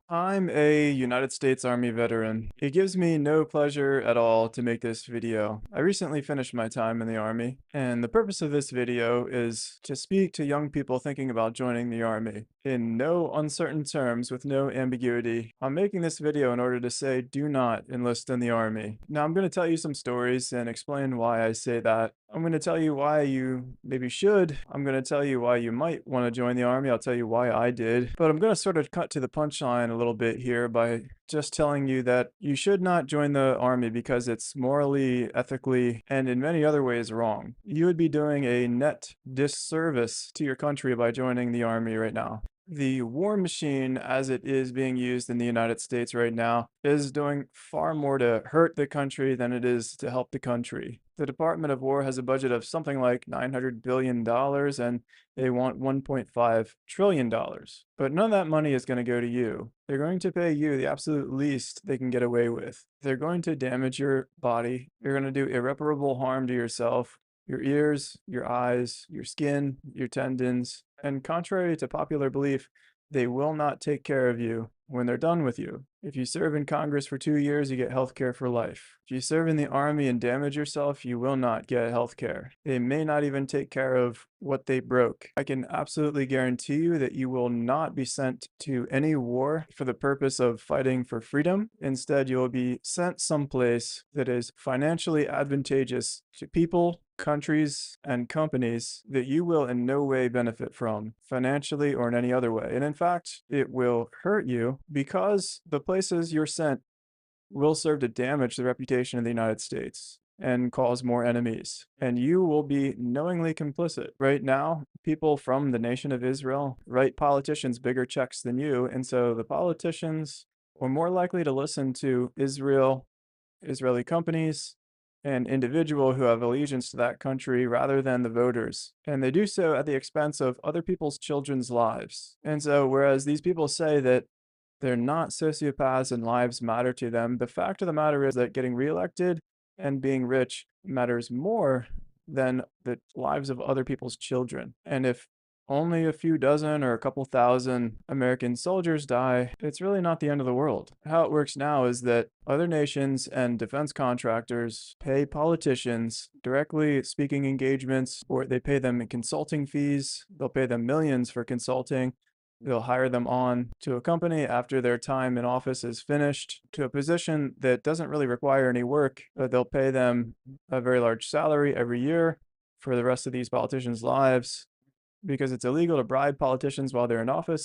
I'm a United States Army veteran. It gives me no pleasure at all to make this video. I recently finished my time in the Army, and the purpose of this video is to speak to young people thinking about joining the Army. In no uncertain terms, with no ambiguity, I'm making this video in order to say do not enlist in the Army. Now, I'm going to tell you some stories and explain why I say that. I'm going to tell you why you maybe should. I'm going to tell you why you might want to join the Army. I'll tell you why I did. But I'm going to sort of cut to the punchline a little bit here by just telling you that you should not join the Army because it's morally, ethically, and in many other ways wrong. You would be doing a net disservice to your country by joining the Army right now. The war machine, as it is being used in the United States right now, is doing far more to hurt the country than it is to help the country. The Department of War has a budget of something like $900 billion, and they want $1.5 trillion. But none of that money is going to go to you. They're going to pay you the absolute least they can get away with. They're going to damage your body. You're going to do irreparable harm to yourself, your ears, your eyes, your skin, your tendons, and contrary to popular belief, they will not take care of you when they're done with you. If you serve in Congress for 2 years, you get health care for life. If you serve in the Army and damage yourself, you will not get health care. They may not even take care of what they broke. I can absolutely guarantee you that you will not be sent to any war for the purpose of fighting for freedom. Instead, you will be sent someplace that is financially advantageous to people, countries, and companies that you will in no way benefit from, financially or in any other way. And in fact, it will hurt you because the places you're sent will serve to damage the reputation of the United States and cause more enemies. And you will be knowingly complicit. Right now, people from the nation of Israel write politicians bigger checks than you. And so the politicians are more likely to listen to Israeli companies, and individual who have allegiance to that country rather than the voters. And they do so at the expense of other people's children's lives. And so, whereas these people say that they're not sociopaths and lives matter to them, the fact of the matter is that getting reelected and being rich matters more than the lives of other people's children. And if only a few dozen or a couple thousand American soldiers die, it's really not the end of the world. How it works now is that other nations and defense contractors pay politicians directly speaking engagements, or they pay them in consulting fees. They'll pay them millions for consulting. They'll hire them on to a company after their time in office is finished to a position that doesn't really require any work, but they'll pay them a very large salary every year for the rest of these politicians' lives because it's illegal to bribe politicians while they're in office.